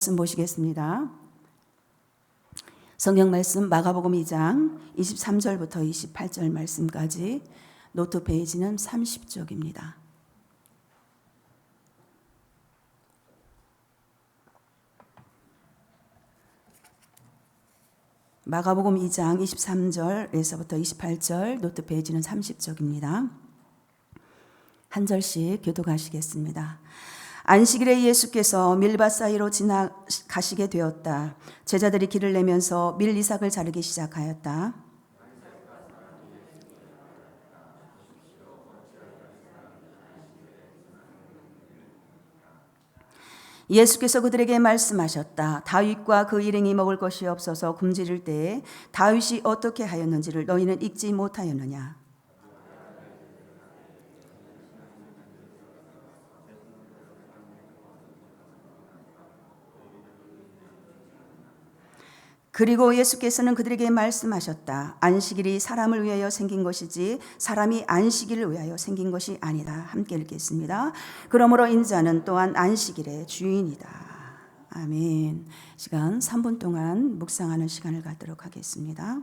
말씀 보시겠습니다. 성경 말씀 마가복음 2장 23절부터 28절 말씀까지, 노트 페이지는 30쪽입니다. 마가복음 2장 23절에서부터 28절, 노트 페이지는 30쪽입니다. 한 절씩 교독하시겠습니다. 안식일에 예수께서 밀밭 사이로 지나가시게 되었다. 제자들이 길을 내면서 밀 이삭을 자르기 시작하였다. 예수께서 그들에게 말씀하셨다. 다윗과 그 일행이 먹을 것이 없어서 굶주릴 때에 다윗이 어떻게 하였는지를 너희는 읽지 못하였느냐. 그리고 예수께서는 그들에게 말씀하셨다. 안식일이 사람을 위하여 생긴 것이지 사람이 안식일을 위하여 생긴 것이 아니다. 함께 읽겠습니다. 그러므로 인자는 또한 안식일의 주인이다. 아멘. 시간 3분 동안 묵상하는 시간을 갖도록 하겠습니다.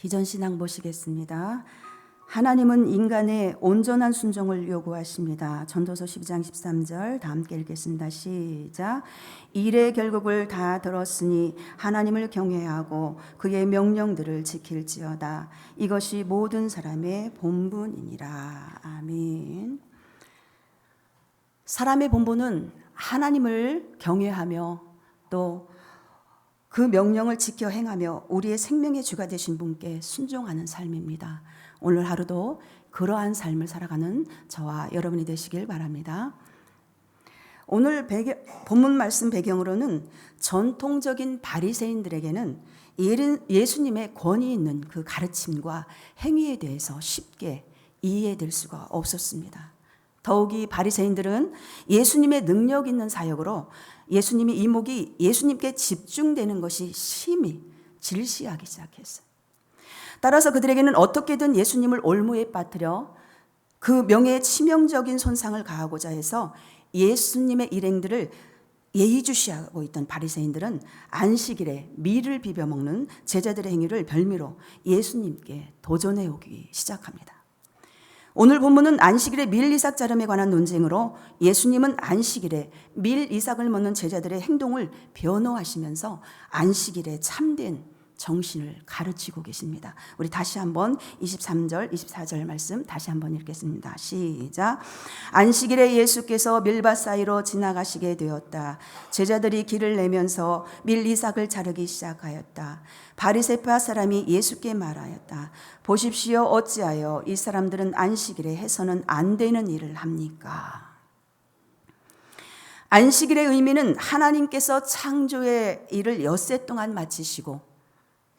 비전신앙 보시겠습니다. 하나님은 인간의 온전한 순종을 요구하십니다. 전도서 12장 13절 다 함께 읽겠습니다. 시작. 일의 결국을 다 들었으니 하나님을 경외하고 그의 명령들을 지킬지어다. 이것이 모든 사람의 본분이니라. 아멘. 사람의 본분은 하나님을 경외하며 또 그 명령을 지켜 행하며 우리의 생명의 주가 되신 분께 순종하는 삶입니다. 오늘 하루도 그러한 삶을 살아가는 저와 여러분이 되시길 바랍니다. 오늘 본문 말씀 배경으로는 전통적인 바리새인들에게는 예수님의 권위 있는 그 가르침과 행위에 대해서 쉽게 이해될 수가 없었습니다. 더욱이 바리새인들은 예수님의 능력 있는 사역으로 예수님의 이목이 예수님께 집중되는 것이 심히 질시하기 시작했어요. 따라서 그들에게는 어떻게든 예수님을 올무에 빠뜨려 그 명예에 치명적인 손상을 가하고자 해서 예수님의 일행들을 예의주시하고 있던 바리새인들은 안식일에 밀을 비벼 먹는 제자들의 행위를 별미로 예수님께 도전해 오기 시작합니다. 오늘 본문은 안식일에 밀 이삭 자름에 관한 논쟁으로 예수님은 안식일에 밀 이삭을 먹는 제자들의 행동을 변호하시면서 안식일에 참된 정신을 가르치고 계십니다. 우리 다시 한번 23절, 24절 말씀 다시 한번 읽겠습니다. 시작. 안식일에 예수께서 밀밭 사이로 지나가시게 되었다. 제자들이 길을 내면서 밀 이삭을 자르기 시작하였다. 바리새파 사람이 예수께 말하였다. 보십시오, 어찌하여 이 사람들은 안식일에 해서는 안 되는 일을 합니까? 안식일의 의미는 하나님께서 창조의 일을 엿새 동안 마치시고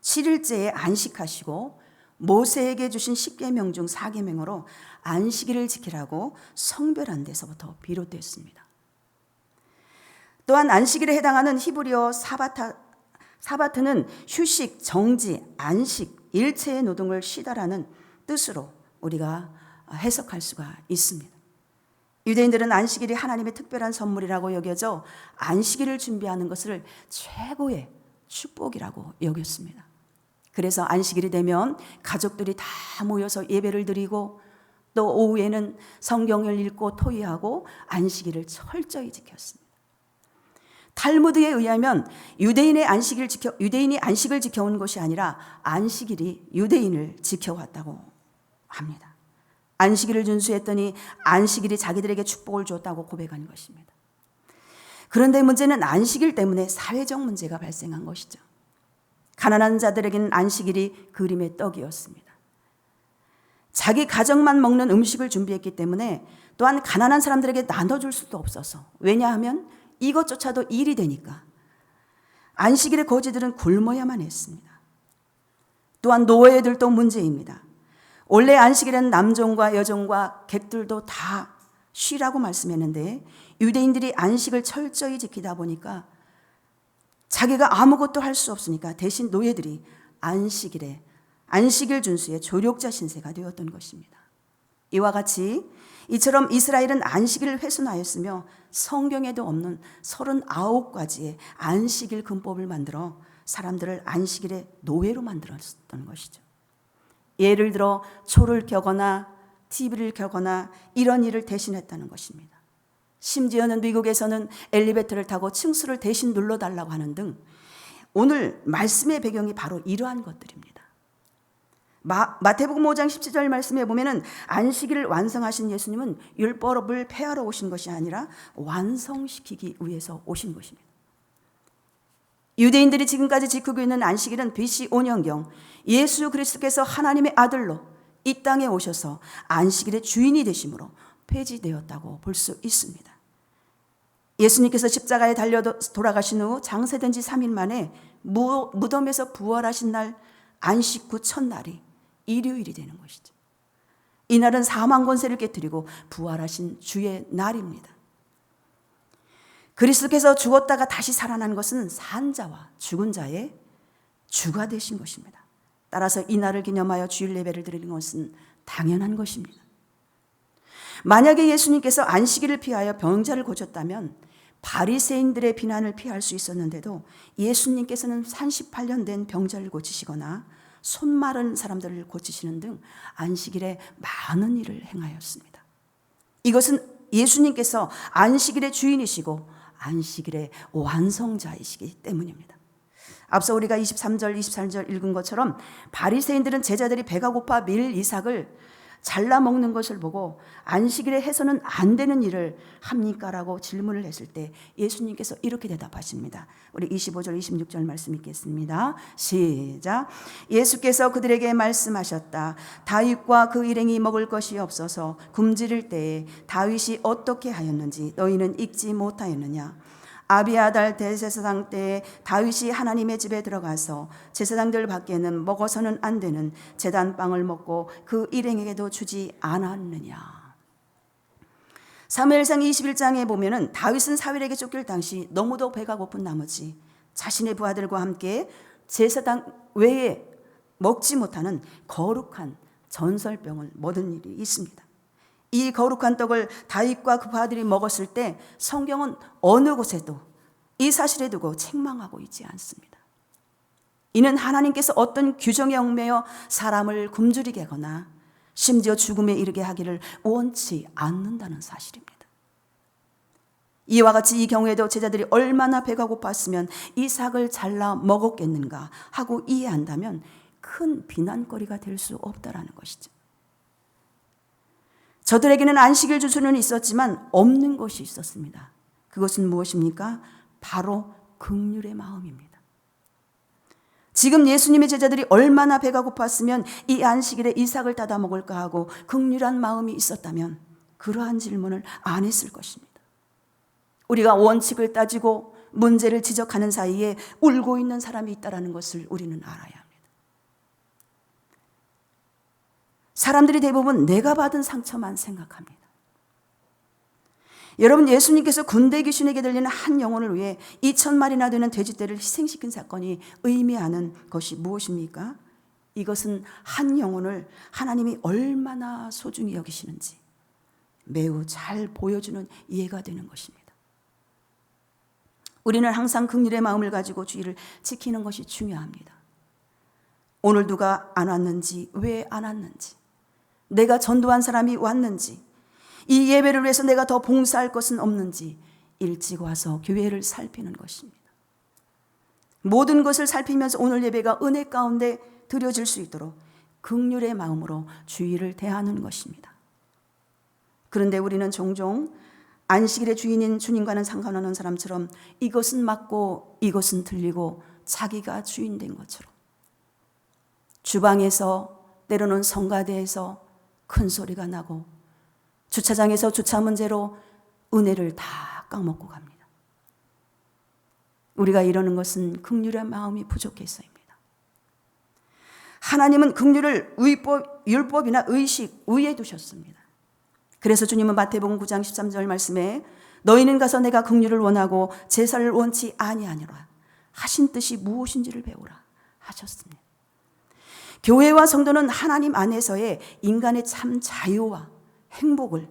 7일째에 안식하시고 모세에게 주신 10계명 중 4계명으로 안식일을 지키라고 성별한 데서부터 비롯됐습니다. 또한 안식일에 해당하는 히브리어 사바트는 휴식, 정지, 안식, 일체의 노동을 쉬다라는 뜻으로 우리가 해석할 수가 있습니다. 유대인들은 안식일이 하나님의 특별한 선물이라고 여겨져 안식일을 준비하는 것을 최고의 축복이라고 여겼습니다. 그래서 안식일이 되면 가족들이 다 모여서 예배를 드리고 또 오후에는 성경을 읽고 토의하고 안식일을 철저히 지켰습니다. 탈무드에 의하면 유대인이 안식을 지켜온 것이 아니라 안식일이 유대인을 지켜왔다고 합니다. 안식일을 준수했더니 안식일이 자기들에게 축복을 줬다고 고백한 것입니다. 그런데 문제는 안식일 때문에 사회적 문제가 발생한 것이죠. 가난한 자들에게는 안식일이 그림의 떡이었습니다. 자기 가정만 먹는 음식을 준비했기 때문에 또한 가난한 사람들에게 나눠줄 수도 없어서, 왜냐하면 이것조차도 일이 되니까 안식일의 거지들은 굶어야만 했습니다. 또한 노예들도 문제입니다. 원래 안식일에는 남종과 여종과 객들도 다 쉬라고 말씀했는데 유대인들이 안식을 철저히 지키다 보니까 자기가 아무것도 할 수 없으니까 대신 노예들이 안식일 준수의 조력자 신세가 되었던 것입니다. 이와 같이 이처럼 이스라엘은 안식일을 훼손하였으며 성경에도 없는 39가지의 안식일 금법을 만들어 사람들을 안식일의 노예로 만들었던 것이죠. 예를 들어 초를 켜거나 TV를 켜거나 이런 일을 대신했다는 것입니다. 심지어는 미국에서는 엘리베이터를 타고 층수를 대신 눌러달라고 하는 등 오늘 말씀의 배경이 바로 이러한 것들입니다. 마태복음 5장 17절 말씀에 보면은 안식일을 완성하신 예수님은 율법을 폐하러 오신 것이 아니라 완성시키기 위해서 오신 것입니다. 유대인들이 지금까지 지키고 있는 안식일은 BC 5년경 예수 그리스도께서 하나님의 아들로 이 땅에 오셔서 안식일의 주인이 되심으로 폐지되었다고 볼 수 있습니다. 예수님께서 십자가에 달려 돌아가신 후 장세된 지 3일 만에 무덤에서 부활하신 날 안식 후 첫날이 일요일이 되는 것이죠. 이날은 사망 권세를 깨뜨리고 부활하신 주의 날입니다. 그리스도께서 죽었다가 다시 살아난 것은 산 자와 죽은 자의 주가 되신 것입니다. 따라서 이 날을 기념하여 주일 예배를 드리는 것은 당연한 것입니다. 만약에 예수님께서 안식일을 피하여 병자를 고쳤다면 바리새인들의 비난을 피할 수 있었는데도 예수님께서는 38년 된 병자를 고치시거나 손 마른 사람들을 고치시는 등 안식일에 많은 일을 행하였습니다. 이것은 예수님께서 안식일의 주인이시고 안식일의 완성자이시기 때문입니다. 앞서 우리가 23절, 24절 읽은 것처럼 바리새인들은 제자들이 배가 고파 밀 이삭을 잘라 먹는 것을 보고 안식일에 해서는 안 되는 일을 합니까? 라고 질문을 했을 때 예수님께서 이렇게 대답하십니다. 우리 25절 26절 말씀 읽겠습니다. 시작. 예수께서 그들에게 말씀하셨다. 다윗과 그 일행이 먹을 것이 없어서 굶주릴 때에 다윗이 어떻게 하였는지 너희는 읽지 못하였느냐? 아비아달 대제사장 때에 다윗이 하나님의 집에 들어가서 제사장들 밖에는 먹어서는 안 되는 제단빵을 먹고 그 일행에게도 주지 않았느냐. 사무엘상 21장에 보면은 다윗은 사울에게 쫓길 당시 너무도 배가 고픈 나머지 자신의 부하들과 함께 제사장 외에 먹지 못하는 거룩한 전설병을 먹은 일이 있습니다. 이 거룩한 떡을 다윗과 그 부하들이 먹었을 때 성경은 어느 곳에도 이 사실에 두고 책망하고 있지 않습니다. 이는 하나님께서 어떤 규정에 얽매여 사람을 굶주리게 하거나 심지어 죽음에 이르게 하기를 원치 않는다는 사실입니다. 이와 같이 이 경우에도 제자들이 얼마나 배가 고팠으면 이 삭을 잘라 먹었겠는가 하고 이해한다면 큰 비난거리가 될 수 없다라는 것이죠. 저들에게는 안식일 주수는 있었지만 없는 것이 있었습니다. 그것은 무엇입니까? 바로 긍휼의 마음입니다. 지금 예수님의 제자들이 얼마나 배가 고팠으면 이 안식일에 이삭을 따다 먹을까 하고 긍휼한 마음이 있었다면 그러한 질문을 안 했을 것입니다. 우리가 원칙을 따지고 문제를 지적하는 사이에 울고 있는 사람이 있다는 것을 우리는 알아야 합니다. 사람들이 대부분 내가 받은 상처만 생각합니다. 여러분, 예수님께서 군대 귀신에게 들리는 한 영혼을 위해 2,000마리나 되는 돼지떼를 희생시킨 사건이 의미하는 것이 무엇입니까? 이것은 한 영혼을 하나님이 얼마나 소중히 여기시는지 매우 잘 보여주는 예가 되는 것입니다. 우리는 항상 긍휼의 마음을 가지고 주의를 지키는 것이 중요합니다. 오늘 누가 안 왔는지, 왜 안 왔는지, 내가 전도한 사람이 왔는지, 이 예배를 위해서 내가 더 봉사할 것은 없는지 일찍 와서 교회를 살피는 것입니다. 모든 것을 살피면서 오늘 예배가 은혜 가운데 드려질 수 있도록 긍휼의 마음으로 주의를 대하는 것입니다. 그런데 우리는 종종 안식일의 주인인 주님과는 상관없는 사람처럼 이것은 맞고 이것은 틀리고 자기가 주인 된 것처럼 주방에서 때로는 성가대에서 큰 소리가 나고 주차장에서 주차 문제로 은혜를 다 까먹고 갑니다. 우리가 이러는 것은 긍휼의 마음이 부족해서입니다. 하나님은 긍휼을 율법이나 의식 위에 두셨습니다. 그래서 주님은 마태복음 9장 13절 말씀에 너희는 가서 내가 긍휼을 원하고 제사를 원치 아니하니라 하신 뜻이 무엇인지를 배우라 하셨습니다. 교회와 성도는 하나님 안에서의 인간의 참 자유와 행복을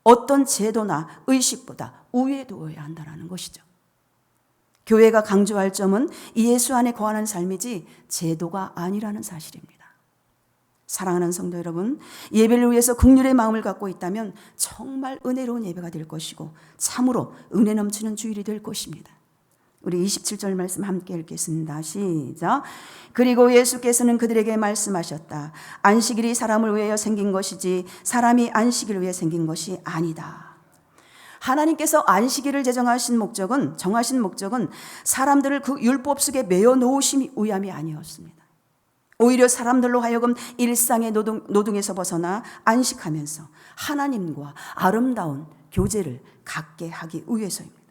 어떤 제도나 의식보다 우위에 두어야 한다는 것이죠. 교회가 강조할 점은 예수 안에 거하는 삶이지 제도가 아니라는 사실입니다. 사랑하는 성도 여러분, 예배를 위해서 긍휼의 마음을 갖고 있다면 정말 은혜로운 예배가 될 것이고 참으로 은혜 넘치는 주일이 될 것입니다. 우리 27절 말씀 함께 읽겠습니다. 시작. 그리고 예수께서는 그들에게 말씀하셨다. 안식일이 사람을 위하여 생긴 것이지 사람이 안식일을 위해 생긴 것이 아니다. 하나님께서 안식일을 정하신 목적은 사람들을 그 율법 속에 매어 놓으심이 위함이 아니었습니다. 오히려 사람들로 하여금 일상의 노동에서 벗어나 안식하면서 하나님과 아름다운 교제를 갖게 하기 위해서입니다.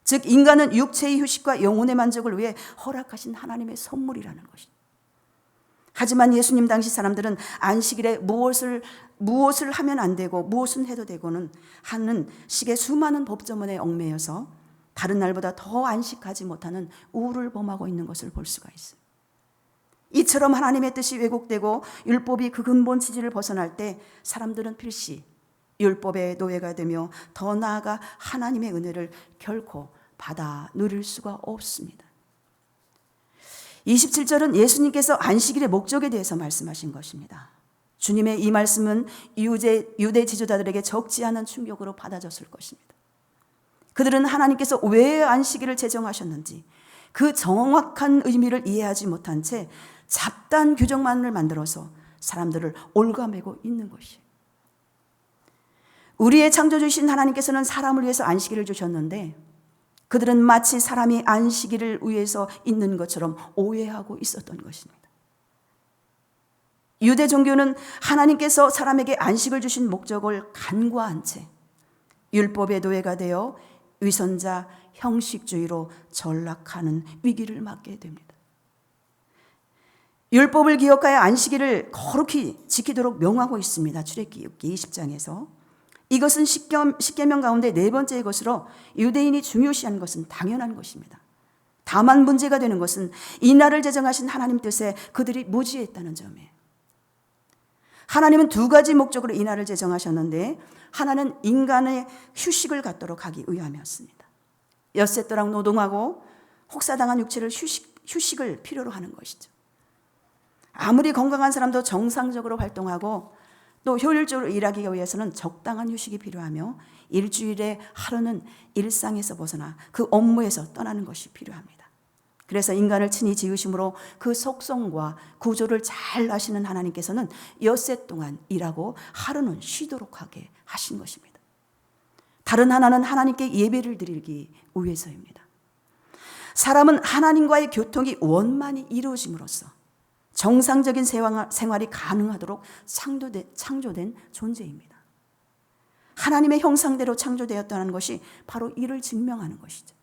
즉 인간은 육체의 휴식과 영혼의 만족을 위해 허락하신 하나님의 선물이라는 것입니다. 하지만 예수님 당시 사람들은 안식일에 무엇을 하면 안 되고 무엇은 해도 되고는 하는 식의 수많은 법조문에 얽매여서 다른 날보다 더 안식하지 못하는 우울을 범하고 있는 것을 볼 수가 있습니다. 이처럼 하나님의 뜻이 왜곡되고 율법이 그 근본 취지를 벗어날 때 사람들은 필시 율법의 노예가 되며 더 나아가 하나님의 은혜를 결코 받아 누릴 수가 없습니다. 27절은 예수님께서 안식일의 목적에 대해서 말씀하신 것입니다. 주님의 이 말씀은 유대 지도자들에게 적지 않은 충격으로 받아졌을 것입니다. 그들은 하나님께서 왜 안식일을 제정하셨는지 그 정확한 의미를 이해하지 못한 채 잡다한 규정만을 만들어서 사람들을 올가매고 있는 것이에요. 우리의 창조주신 하나님께서는 사람을 위해서 안식일을 주셨는데 그들은 마치 사람이 안식일을 위해서 있는 것처럼 오해하고 있었던 것입니다. 유대 종교는 하나님께서 사람에게 안식을 주신 목적을 간과한 채 율법의 노예가 되어 위선자 형식주의로 전락하는 위기를 맞게 됩니다. 율법을 기억하여 안식일을 거룩히 지키도록 명하고 있습니다. 출애굽기 20장에서. 이것은 십계명 가운데 네 번째의 것으로 유대인이 중요시하는 것은 당연한 것입니다. 다만 문제가 되는 것은 이 날을 제정하신 하나님 뜻에 그들이 무지했다는 점이에요. 하나님은 두 가지 목적으로 이 날을 제정하셨는데 하나는 인간의 휴식을 갖도록 하기 위함이었습니다. 엿새도록 노동하고 혹사당한 육체를 휴식을 필요로 하는 것이죠. 아무리 건강한 사람도 정상적으로 활동하고 또 효율적으로 일하기 위해서는 적당한 휴식이 필요하며 일주일에 하루는 일상에서 벗어나 그 업무에서 떠나는 것이 필요합니다. 그래서 인간을 친히 지으심으로 그 속성과 구조를 잘 아시는 하나님께서는 엿새 동안 일하고 하루는 쉬도록 하게 하신 것입니다. 다른 하나는 하나님께 예배를 드리기 위해서입니다. 사람은 하나님과의 교통이 원만히 이루어짐으로써 정상적인 생활이 가능하도록 창조된 존재입니다. 하나님의 형상대로 창조되었다는 것이 바로 이를 증명하는 것이죠.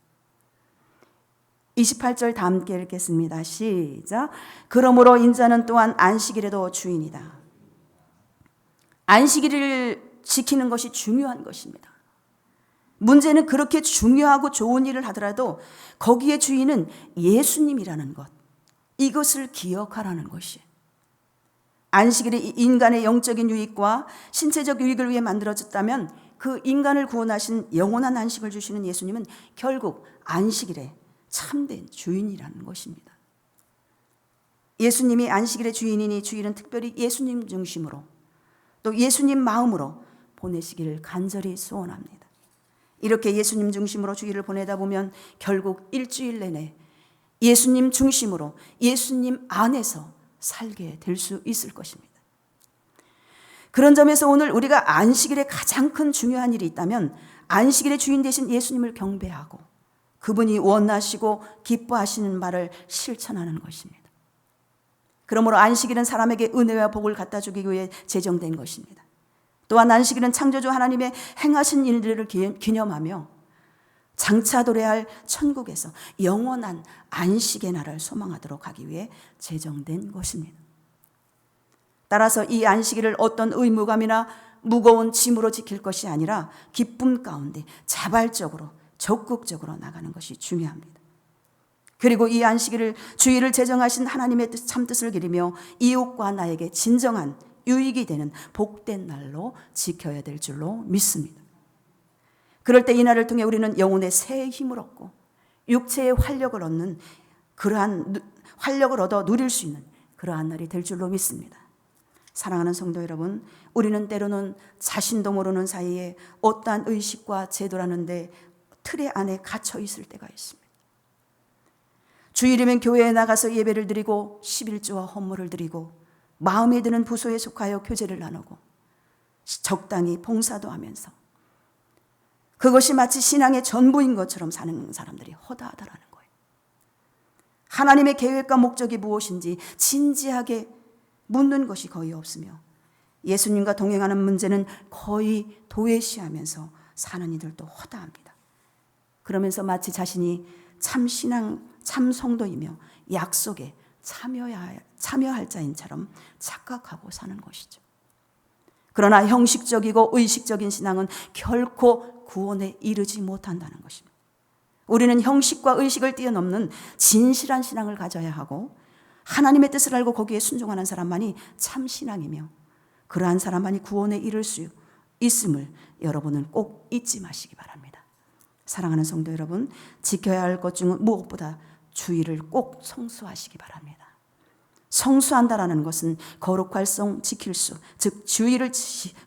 28절 다 함께 읽겠습니다. 시작. 그러므로 인자는 또한 안식일에도 주인이다. 안식일을 지키는 것이 중요한 것입니다. 문제는 그렇게 중요하고 좋은 일을 하더라도 거기에 주인은 예수님이라는 것, 이것을 기억하라는 것이. 안식일이 인간의 영적인 유익과 신체적 유익을 위해 만들어졌다면 그 인간을 구원하신 영원한 안식을 주시는 예수님은 결국 안식일에 참된 주인이라는 것입니다. 예수님이 안식일의 주인이니 주일은 특별히 예수님 중심으로 또 예수님 마음으로 보내시기를 간절히 소원합니다. 이렇게 예수님 중심으로 주일을 보내다 보면 결국 일주일 내내 예수님 중심으로 예수님 안에서 살게 될 수 있을 것입니다. 그런 점에서 오늘 우리가 안식일에 가장 큰 중요한 일이 있다면 안식일의 주인 되신 예수님을 경배하고 그분이 원하시고 기뻐하시는 바를 실천하는 것입니다. 그러므로 안식일은 사람에게 은혜와 복을 갖다 주기 위해 제정된 것입니다. 또한 안식일은 창조주 하나님의 행하신 일들을 기념하며 장차 도래할 천국에서 영원한 안식의 날을 소망하도록 하기 위해 제정된 것입니다. 따라서 이 안식일을 어떤 의무감이나 무거운 짐으로 지킬 것이 아니라 기쁨 가운데 자발적으로 적극적으로 나가는 것이 중요합니다. 그리고 이 안식일을 주일을 제정하신 하나님의 참뜻을 기리며 이웃과 나에게 진정한 유익이 되는 복된 날로 지켜야 될 줄로 믿습니다. 그럴 때 이 날을 통해 우리는 영혼의 새 힘을 얻고 육체의 활력을 얻는 그러한 활력을 얻어 누릴 수 있는 그러한 날이 될 줄로 믿습니다. 사랑하는 성도 여러분, 우리는 때로는 자신도 모르는 사이에 어떠한 의식과 제도라는 데 틀의 안에 갇혀 있을 때가 있습니다. 주일이면 교회에 나가서 예배를 드리고 11조와 헌물을 드리고 마음에 드는 부서에 속하여 교제를 나누고 적당히 봉사도 하면서 그것이 마치 신앙의 전부인 것처럼 사는 사람들이 허다하다라는 거예요. 하나님의 계획과 목적이 무엇인지 진지하게 묻는 것이 거의 없으며 예수님과 동행하는 문제는 거의 도외시하면서 사는 이들도 허다합니다. 그러면서 마치 자신이 참 신앙, 참 성도이며 약속에 참여할 자인처럼 착각하고 사는 것이죠. 그러나 형식적이고 의식적인 신앙은 결코 구원에 이르지 못한다는 것입니다. 우리는 형식과 의식을 뛰어넘는 진실한 신앙을 가져야 하고 하나님의 뜻을 알고 거기에 순종하는 사람만이 참 신앙이며 그러한 사람만이 구원에 이를 수 있음을 여러분은 꼭 잊지 마시기 바랍니다. 사랑하는 성도 여러분, 지켜야 할 것 중 무엇보다 주일을 꼭 성수하시기 바랍니다. 성수한다라는 것은 거룩할 성 지킬 수, 즉 주일을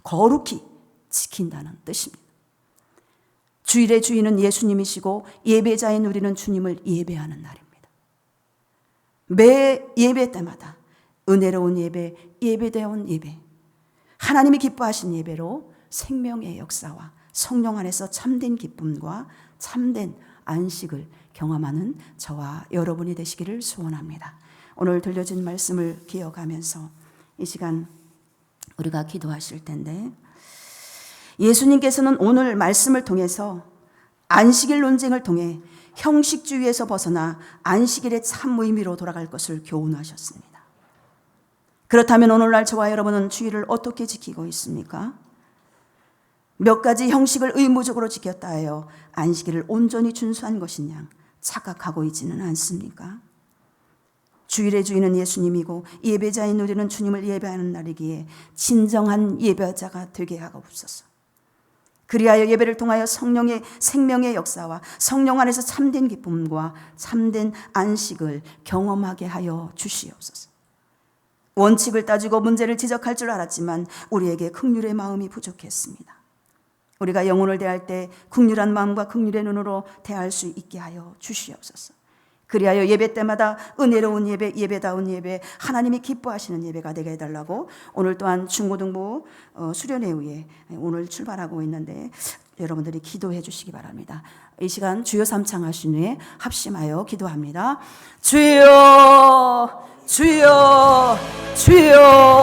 거룩히 지킨다는 뜻입니다. 주일의 주인은 예수님이시고 예배자인 우리는 주님을 예배하는 날입니다. 매 예배 때마다 은혜로운 예배, 예배되온 예배, 하나님이 기뻐하신 예배로 생명의 역사와 성령 안에서 참된 기쁨과 참된 안식을 경험하는 저와 여러분이 되시기를 소원합니다. 오늘 들려준 말씀을 기억하면서 이 시간 우리가 기도하실 텐데 예수님께서는 오늘 말씀을 통해서 안식일 논쟁을 통해 형식주의에서 벗어나 안식일의 참 의미로 돌아갈 것을 교훈하셨습니다. 그렇다면 오늘날 저와 여러분은 주일을 어떻게 지키고 있습니까? 몇 가지 형식을 의무적으로 지켰다 하여 안식일을 온전히 준수한 것이냐 착각하고 있지는 않습니까? 주일의 주인은 예수님이고 예배자인 우리는 주님을 예배하는 날이기에 진정한 예배자가 되게 하옵소서. 그리하여 예배를 통하여 성령의 생명의 역사와 성령 안에서 참된 기쁨과 참된 안식을 경험하게 하여 주시옵소서. 원칙을 따지고 문제를 지적할 줄 알았지만 우리에게 긍휼의 마음이 부족했습니다. 우리가 영혼을 대할 때 긍휼한 마음과 긍휼의 눈으로 대할 수 있게 하여 주시옵소서. 그리하여 예배 때마다 은혜로운 예배, 예배다운 예배, 하나님이 기뻐하시는 예배가 되게 해달라고 오늘 또한 중고등부 수련회 후에 오늘 출발하고 있는데 여러분들이 기도해 주시기 바랍니다. 이 시간 주여 삼창하신 후에 합심하여 기도합니다. 주여 주여 주여